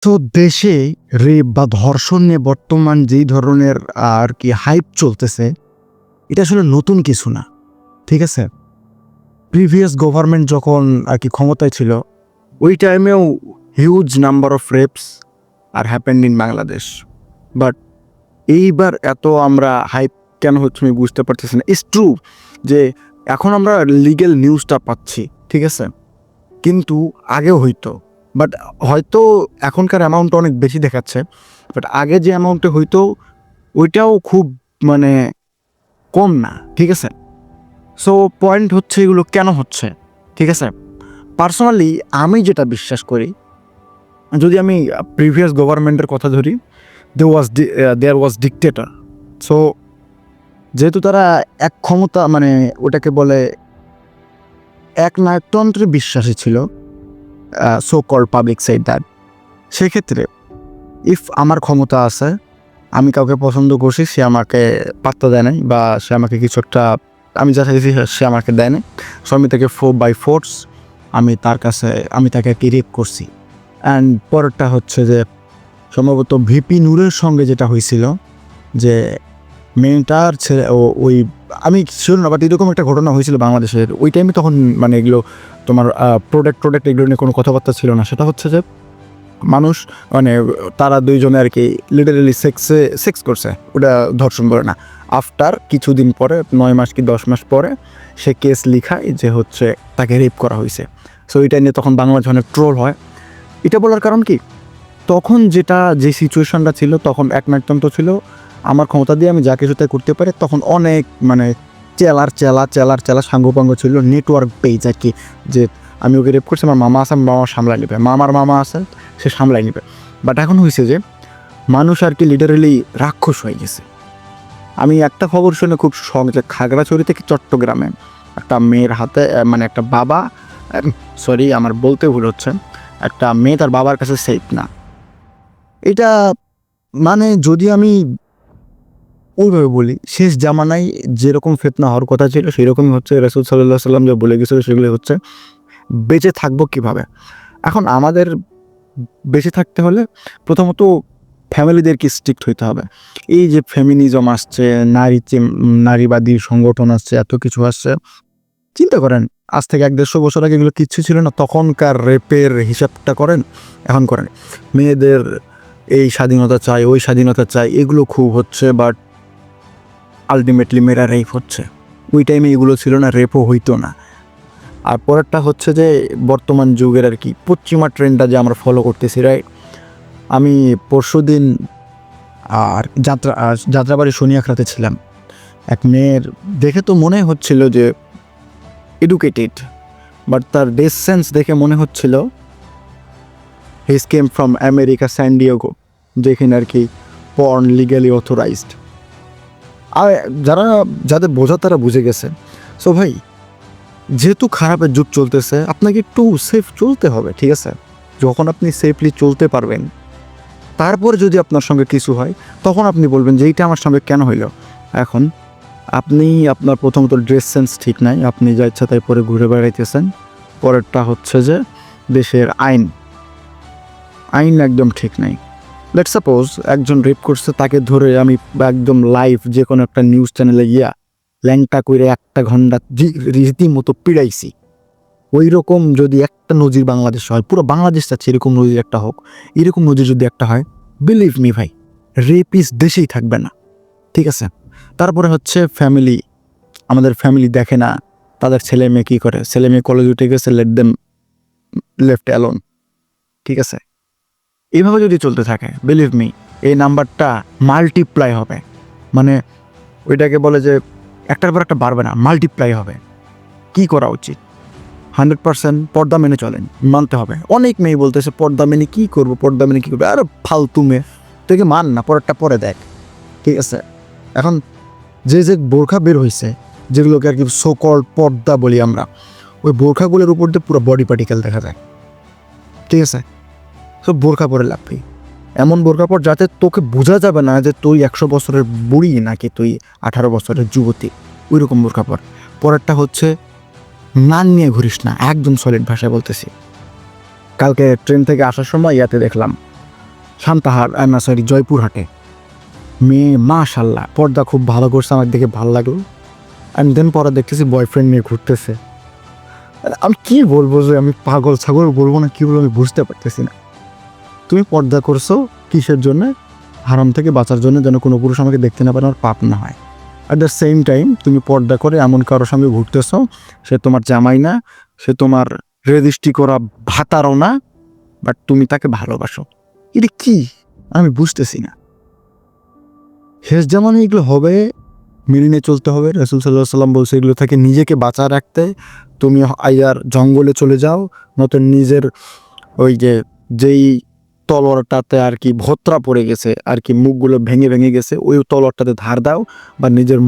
তো দেশে রেপ বা ধর্ষণ নিয়ে বর্তমান যেই ধরনের আর কি হাইপ চলতেছে, এটা আসলে নতুন কিছু না। ঠিক আছে? প্রিভিয়াস গভর্নমেন্ট যখন আর কি ক্ষমতায় ছিল, ওই টাইমেও huge number of rapes are happened in Bangladesh. But এইবার এত আমরা হাইপ কেন হচ্ছে আমি বুঝতে পারতেছি না। ইটস ট্রু যে এখন আমরা লিগ্যাল নিউজটা পাচ্ছি, ঠিক আছে? কিন্তু আগেও হইতো, বাট হয়তো এখনকার অ্যামাউন্ট অনেক বেশি দেখাচ্ছে, বাট আগে যে অ্যামাউন্টে হইতো ওইটাও খুব মানে কম না, ঠিক আছে? সো পয়েন্ট হচ্ছে এগুলো কেন হচ্ছে, ঠিক আছে? পার্সোনালি আমি যেটা বিশ্বাস করি, যদি আমি প্রিভিয়াস গভর্নমেন্টের কথা ধরি, দেয়ার ওয়াজ ডিকটেটর। সো যেহেতু তারা এক ক্ষমতা মানে ওটাকে বলে এক নায়কতন্ত্রে বিশ্বাসী ছিল, so call public side that, সেক্ষেত্রে ইফ আমার ক্ষমতা আছে, আমি কাউকে পছন্দ করছি, সে আমাকে পাত্তা দেয় নাই বা সে আমাকে কিছু একটা আমি যা চাইছি সে আমাকে দেয় নাই, সো আমি তাকে বাই ফোর্স আমি তাকে আর কি রেপ করছি। অ্যান্ড পরেরটা হচ্ছে যে সম্ভবত ভিপি নূরের সঙ্গে যেটা হয়েছিল, যে মেয়েটার ছেলে ওই আমি শিওর না, বাট এরকম একটা ঘটনা হয়েছিল বাংলাদেশের ওই টাইমে। তখন মানে এগুলো তোমার প্রোডাক্ট এগুলো নিয়ে কোনো কথাবার্তা ছিল না। সেটা হচ্ছে যে মানুষ মানে তারা দুইজনে আর কি লিটারেলি সেক্স করছে, ওটা ধর্ষণ করে না। আফটার কিছুদিন পরে 9 মাস কি 10 মাস পরে সে কেস লিখায় যে হচ্ছে তাকে রেপ করা হয়েছে। সো এটা নিয়ে তখন বাংলাদেশে অনেক ট্রোল হয়। এটা বলার কারণ কি, তখন যে সিচুয়েশনটা ছিল, তখন এক নায়কতন্ত্র ছিল, আমার ক্ষমতা দিয়ে আমি যা কিছু তাই করতে পারি। তখন অনেক মানে চেলার সাঙ্গপাঙ্গ ছিল, নেটওয়ার্ক পেজ আর কি, যে আমি ওকে রেপ করছি, আমার মামা আছে, আমার মামা সামলাই নেবে, মামার মামা আছে, সে সামলাই নেবে। বাট এখন হয়েছে যে মানুষ আর কি লিটারেলি রাক্ষস হয়ে গেছে। আমি একটা খবর শুনে খুব শখ, যে খাগড়াছড়ি থেকে চট্টগ্রামে একটা মেয়ের হাতে মানে একটা বাবা, সরি আমার বলতে ভুল হচ্ছে, একটা মেয়ে তার বাবার কাছে সেফ না। এটা মানে যদি আমি ওইভাবে বলি, শেষ জামানায় যেরকম ফিতনা হওয়ার কথা ছিল সেরকমই হচ্ছে। রাসূল সাল্লাল্লাহু আলাইহি সাল্লাম যা বলে গেছিল সেগুলো হচ্ছে। বেঁচে থাকবো কিভাবে? এখন আমাদের বেঁচে থাকতে হলে প্রথমত ফ্যামিলিদেরকে স্ট্রিক্ট হইতে হবে। এই যে ফেমিনিজম আসছে, নারীবাদী সংগঠন আসছে, এত কিছু আসছে, চিন্তা করেন আজ থেকে 100-150 বছর আগে এগুলো কিচ্ছু ছিল না। তখনকার রেপের হিসাবটা করেন, এখন করেন। মেয়েদের এই স্বাধীনতা চাই, ওই স্বাধীনতা চাই, এগুলো খুব হচ্ছে, বাট আলটিমেটলি মেয়েরা রেপ হচ্ছে। ওই টাইমে এগুলো ছিল না, রেপও হইতো না। আর পরেরটা হচ্ছে যে বর্তমান যুগের আর কি পশ্চিমা ট্রেন্ডটা যে আমরা ফলো করতেছি, রাইট? আমি পরশুদিন আর যাত্রাবাড়ি শনিয়াখড়াতে ছিলাম। এক মেয়ের দেখে তো মনে হচ্ছিল যে এডুকেটেড, বাট তার ড্রেস সেন্স দেখে মনে হচ্ছিল his came from America, San Diego, যেখানে আর কি পর্ন লিগালি অথরাইজড। আর যাদের বোঝা তারা বুঝে গেছে। সো ভাই, যেহেতু খারাপের যুগ চলতেছে, আপনাকে একটু সেফ চলতে হবে, ঠিক আছে? যখন আপনি সেফলি চলতে পারবেন, তারপর যদি আপনার সঙ্গে কিছু হয়, তখন আপনি বলবেন যে এইটা আমার সঙ্গে কেন হইল। এখন আপনি আপনার প্রথমত ড্রেস সেন্স ঠিক নাই, আপনি যা ইচ্ছা তাই পরে ঘুরে বেড়াইতেছেন। পরেরটা হচ্ছে যে দেশের আইন একদম ঠিক নাই। লেটস সাপোজ একজন রেপ করছে, তাকে ধরে আমি একদম লাইভ যে কোনো একটা নিউজ চ্যানেলে গিয়া ল্যাংটা করে 1 ঘন্টা রীতিমতো পিড়াইছি। ওই রকম যদি একটা নজির বাংলাদেশ হয়, পুরো বাংলাদেশ চাচ্ছে এরকম নজির একটা হোক। এরকম নজির যদি একটা হয়, বিলিভ মি ভাই, রেপিস দেশেই থাকবে না, ঠিক আছে? তারপরে হচ্ছে ফ্যামিলি, আমাদের ফ্যামিলি দেখে না তাদের ছেলে মেয়ে কী করে। ছেলে মেয়ে কলেজ উঠে গেছে, লেফট অ্যালোন, ঠিক আছে? এইভাবে যদি চলতে থাকে, বিলিভ মি, এই নাম্বারটা মাল্টিপ্লাই হবে। মানে ওইটাকে বলে যে একটার পর একটা বাড়বে না, মাল্টিপ্লাই হবে। কি করা উচিত? 100% পর্দা মেনে চলেন, মানতে হবে। অনেক মেয়ে বলতেছে পর্দা মেনে কী করবো, পর্দা মেনে কী করবো। আরে ফালতু মেয়ে, তুই মান না, পরেরটা পরে দেখ, ঠিক আছে? এখন যে বোরখা বের হয়েছে, যেগুলোকে আর কি সোকল পর্দা বলি আমরা, ওই বোরখাগুলোর উপর দিয়ে পুরো বডি পার্টিকেল দেখা যায়, ঠিক আছে? তো বোরখা পরে লাভ কি? এমন বোরখা পর যাতে তোকে বোঝা যাবে না যে তুই 100 বছরের বুড়ি নাকি তুই 18 বছরের যুবতী, ওই রকম বোরখা পর। পরেরটা হচ্ছে নান নিয়ে ঘুরিস না, একদম সলিড ভাষায় বলতেছি। কালকে ট্রেন থেকে আসার সময় ইয়াতে দেখলাম, সান্তাহার না সরি জয়পুরহাটে। মেয়ে মাশাল্লাহ পর্দা খুব ভালো করছে, আমার দেখে ভালো লাগলো। অ্যান্ড দেন পরে দেখতেছি বয়ফ্রেন্ড নিয়ে ঘুরতেছে। আমি কি বলবো, যে আমি পাগল ছাগল বলবো না কি বলবো আমি বুঝতে পারতেছি না। তুমি পর্দা করছো কিসের জন্য? হারাম থেকে বাঁচার জন্য, যেন কোনো পুরুষ আমাকে দেখতে না পারে, আর পাপ না হয়। অ্যাট দ্য সেম টাইম তুমি পর্দা করে এমন কারোর সঙ্গে ঘুরতেছো, সে তোমার জামাই না, সে তোমার রেজিস্ট্রি করা ভাতারও না, বাট তুমি তাকে ভালোবাসো। এটা কি আমি বুঝতেছি না। শেষ জামানে এগুলো হবে, মিলিয়ে চলতে হবে। রাসূল সাল্লাল্লাহু আলাইহি সাল্লাম বলছে এগুলো থেকে নিজেকে বাঁচা রাখতে তুমি আইয়ার জঙ্গলে চলে যাও, নতুন নিজের ওই যেই তলোয়ারটাতে আর কি ভোত্রা পড়ে গেছে আর কি, মুখগুলো ভেঙে ভেঙে গেছে, ওই তলোয়ারটাতে ধার দাও, বা নিজের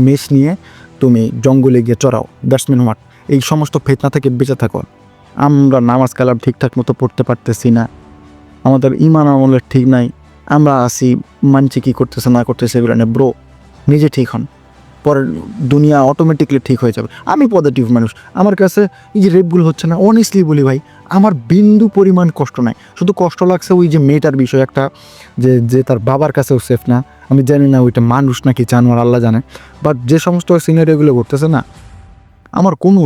মেষ নিয়ে তুমি জঙ্গলে গিয়ে চড়াও। That's mean what. এই সমস্ত ফিতনা থেকে বেঁচে থাকো। আমরা নামাজ কালাম ঠিকঠাক মতো পড়তে পারতেছি না, আমাদের ইমান আমলের ঠিক নাই, আমরা আসি মানছি কী করতেছে না করতেছে এগুলো না। ব্রো, নিজে ঠিক হন, পরে দুনিয়া অটোমেটিকলি ঠিক হয়ে যাবে। আমি পজিটিভ মানুষ, আমার কাছে এই যে রেপগুলো হচ্ছে না, অনেস্টলি বলি ভাই, আমার বিন্দু পরিমাণ কষ্ট নাই। শুধু কষ্ট লাগছে ওই যে মেয়েটার বিষয় একটা, যে তার বাবার কাছেও সেফ না। আমি জানি না ওইটা মানুষ নাকি জানোয়ার, আল্লাহ জানে। বাট যে সমস্ত সিনারিওগুলো ঘটতেছে না, আমার কোনো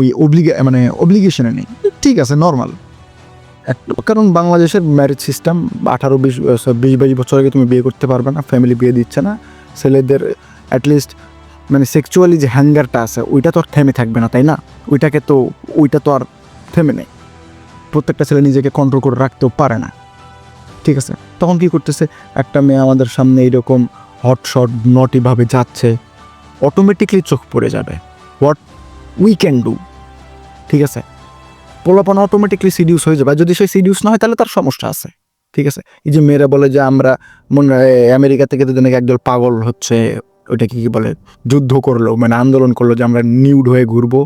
অব্লিগেশনে নেই। ঠিক আছে, নর্মাল। কারণ বাংলাদেশের ম্যারেজ সিস্টেম 18-20 বছর আগে তুমি বিয়ে করতে পারবে না, ফ্যামিলি বিয়ে দিচ্ছে না। ছেলেদের অ্যাটলিস্ট সেক্সুয়ালি যে হ্যাঙ্গারটা আছে ওইটা তো আর থেমে থাকবে না, তাই না? ওইটা তো আর থেমে নেই। প্রত্যেকটা ছেলে নিজেকে কন্ট্রোল করে রাখতেও পারে না, ঠিক আছে? তখন কি করতেছে, একটা মেয়ে আমাদের সামনে এইরকম হটশট নটিভাবে যাচ্ছে, অটোমেটিকলি চোখ পড়ে যাবে হোয়াট উই ক্যান ডু, ঠিক আছে? পোলাপান অটোমেটিকলি সিডিউস হয়ে যাবে। আর যদি সে সিডিউস না হয় তাহলে তার সমস্যা আছে, ঠিক আছে? এই যে মেয়েরা বলে যে আমরা আমেরিকা থেকে তো নাকি একদল পাগল হচ্ছে, ওইটা কি বলে, যুদ্ধ করলো, আন্দোলন করলো যে আমরা নিউড হয়ে ঘুরবো,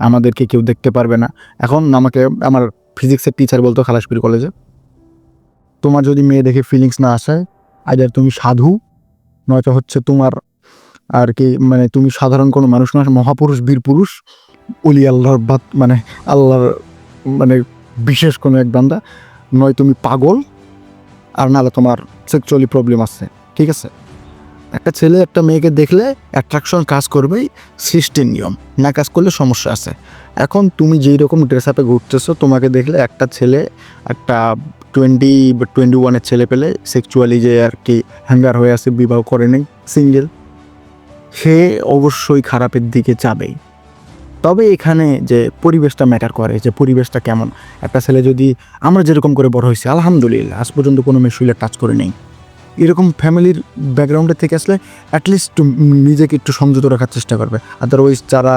আমাদেরকে কেউ দেখতে পারবে না। এখন আমাকে আমার ফিজিক্সের টিচার বলতো খালাসপুর কলেজে, তোমার যদি মেয়ে দেখে ফিলিংস না আসে, আইদার তুমি সাধু, নয়তো হচ্ছে তোমার আর কি তুমি সাধারণ কোনো মানুষ না, মহাপুরুষ বীর পুরুষ অলি আল্লাহর আল্লাহর বিশেষ কোনো এক বান্দা, নয় তুমি পাগল, আর নাহলে তোমার সেক্সুয়ালি প্রবলেম আছে, ঠিক আছে? একটা ছেলে একটা মেয়েকে দেখলে অ্যাট্রাকশন কাজ করবেই, সৃষ্টির নিয়ম, না কাজ করলে সমস্যা আছে। এখন তুমি যেই রকম ড্রেস আপে ঘুরতেছো, তোমাকে দেখলে একটা ছেলে, একটা 21 ছেলে পেলে সেক্সুয়ালি যে আর কি হ্যাঙ্গার হয়ে আছে, বিবাহ করে নেই, সিঙ্গেল, সে অবশ্যই খারাপের দিকে যাবেই। তবে এখানে যে পরিবেশটা ম্যাটার করে, যে পরিবেশটা কেমন। একটা ছেলে যদি, আমরা যেরকম করে বড় হয়েছি আলহামদুলিল্লাহ, আজ পর্যন্ত কোনো মেয়ে শরীরে টাচ করে নেই, এরকম ফ্যামিলির ব্যাকগ্রাউন্ডে থেকে আসলে অ্যাটলিস্ট নিজেকে একটু সংযত রাখার চেষ্টা করবে। আদারওয়াইজ যারা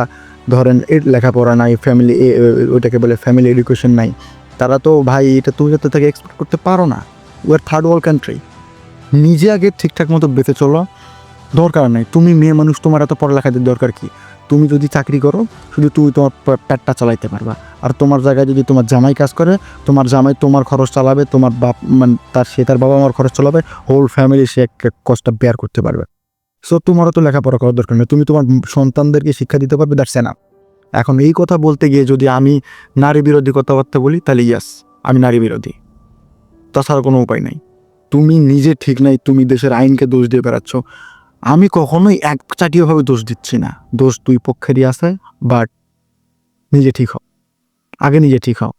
ধরেন এর লেখাপড়া নাই, ফ্যামিলি ওইটাকে বলে ফ্যামিলি এডুকেশন নাই, তারা তো ভাই এটা তুমি যাতে তাকে এক্সপেক্ট করতে পারো না। We are third world country. নিজে আগে ঠিকঠাক মতো বেঁচে চলো, দরকার নেই তুমি মেয়ে মানুষ, তোমার এত পড়ালেখাদের দরকার কি? তুমি যদি চাকরি করো, শুধু তুমি তোমার পেটটা চালাইতে পারবা, আর তোমার জায়গায় যদি তোমার জামাই কাজ করে, তোমার জামাই তোমার খরচ চালাবে, তোমার বাপ তার বাবা মার খরচ চালাবে, হোল ফ্যামিলি সে একটা কষ্টটা বেয়ার করতে পারবে। সো তোমারও তো লেখাপড়া করার দরকার নেই, তুমি তোমার সন্তানদেরকে শিক্ষা দিতে পারবে, দ্যাটস এনাফ। এখন এই কথা বলতে গিয়ে যদি আমি নারী বিরোধী কথাবার্তা বলি, তাহলে ইয়াস, আমি নারী বিরোধী, তাছাড়া কোনো উপায় নাই। তুমি নিজে ঠিক নাই, তুমি দেশের আইনকে দোষ দিয়ে বেড়াচ্ছ। আমি কখনোই একচাটিয়াভাবে দোষ দিচ্ছি না, দোষ দুই পক্ষেরই আছে, বাট নিজে ঠিক হও, আগে নিজে ঠিক হও।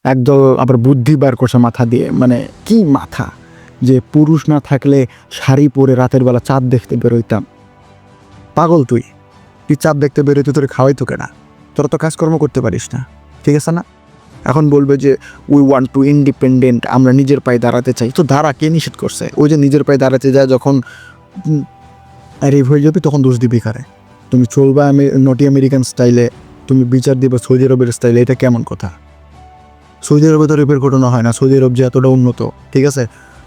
একদল আবার বুদ্ধি বার করছে মাথা দিয়ে, কি মাথা, যে পুরুষ না থাকলে শাড়ি পরে রাতের বেলা চাঁদ দেখতে বেরোইতাম। পাগল তুই চাঁদ দেখতে বেরোইতে তোরে খাওয়াই তোকে না, তোরা তো কাজকর্ম করতে পারিস না, ঠিক আছে না? এখন বলবে যে উই ওয়ান্ট টু ইন্ডিপেন্ডেন্ট, আমরা নিজের পায়ে দাঁড়াতে চাই। তো দাঁড়া, কে নিষেধ করছে? ওই যে নিজের পায়ে দাঁড়াতে যায় যখন রেপ হয়ে যাবে, তখন দোষ দিবি কারে? তুমি চলবা নটি আমেরিকান স্টাইলে, তুমি বিচার দিবা সৌদি আরবের স্টাইলে, এটা কেমন কথা? সৌদি আরবে তো রেপের ঘটনা হয় না, সৌদি আরব যে এতটা উন্নত, ঠিক আছে?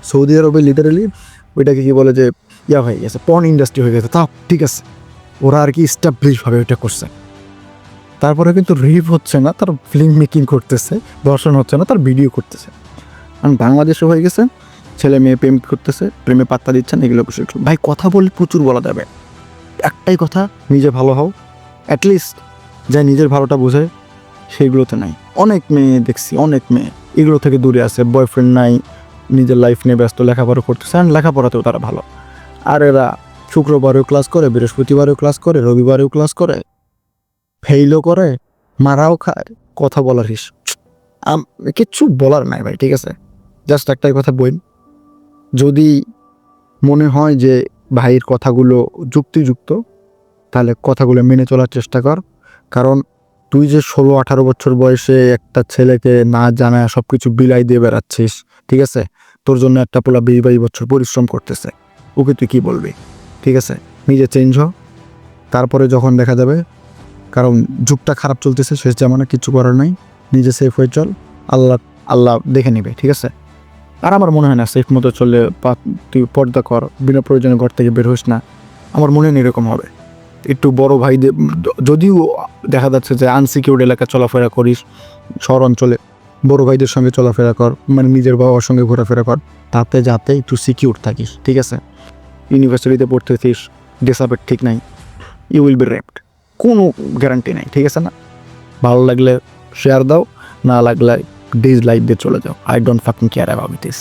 সৌদি আরবে লিটারালি ওইটাকে কি বলে যে হয়ে গেছে, পর্ন ইন্ডাস্ট্রি হয়ে গেছে, তাও ঠিক আছে, ওরা আর কি এস্টাবলিশভাবে ওইটা করছে। তারপরে কিন্তু রেপ হচ্ছে না, তার ফিল্ম মেকিং করতেছে, দর্শন হচ্ছে না, তার ভিডিও করতেছে। কারণ বাংলাদেশে হয়ে গেছে, ছেলে মেয়ে প্রেম করতেছে, প্রেমে পাত্তা দিচ্ছেন, এগুলো ভাই কথা বলে প্রচুর বলা যাবে। একটাই কথা, নিজে ভালো হও, অ্যাটলিস্ট যা নিজের ভালোটা বোঝে, সেগুলোতে নাই। অনেক মেয়ে দেখছি, অনেক মেয়ে এগুলো থেকে দূরে আছে, বয়ফ্রেন্ড নাই, নিজের লাইফ নিয়ে ব্যস্ত, লেখাপড়া করতেছে, আর লেখাপড়াতেও তারা ভালো। আর এরা শুক্রবারেও ক্লাস করে, বৃহস্পতিবারেও ক্লাস করে, রবিবারেও ক্লাস করে, ফেইলও করে, মারাও খায়, কথা বলার কিচ্ছু বলার নাই ভাই, ঠিক আছে? জাস্ট একটাই কথা বইন, যদি মনে হয় যে ভাইয়ের কথাগুলো যুক্তিযুক্ত, তাহলে কথাগুলো মেনে চলার চেষ্টা কর। কারণ তুই যে 16-18 বছর বয়সে একটা ছেলেকে না জানায় সব কিছু বিলাই দিয়ে বেড়াচ্ছিস, ঠিক আছে? তোর জন্য একটা পোলা 20-22 বছর পরিশ্রম করতেছে, ওকে তুই কি বলবি? ঠিক আছে, নিজে চেঞ্জ হ, তারপরে যখন দেখা যাবে, কারণ যুগটা খারাপ চলতেছে, শেষ জামানা, কিছু করার নাই, নিজে সেফ হয়ে চল, আল্লাহ আল্লাহ দেখে নিবে, ঠিক আছে? আর আমার মনে হয় না সেফ মতো চললে তুই পর্দা কর, বিনা প্রয়োজনে ঘর থেকে বের হোস না, আমার মনে হয় না এরকম হবে। একটু বড় ভাইদের, যদিও দেখা যাচ্ছে যে আনসিকিউর্ড এলাকা চলাফেরা করিস, শহর অঞ্চলে বড় ভাইদের সঙ্গে চলাফেরা কর, মানে নিজের বাবার সঙ্গে ঘোরাফেরা কর, তাতে যাতে একটু সিকিউর থাকিস, ঠিক আছে? ইউনিভার্সিটিতে পড়তেছিস, ডেসাপেট ঠিক নাই, ইউ উইল বি রেপড, কোনো গ্যারান্টি নাই, ঠিক আছে না? ভালো লাগলে শেয়ার দাও, না লাগলে ডিসলাইক দিয়ে চলে যাও। I don't fucking care about this.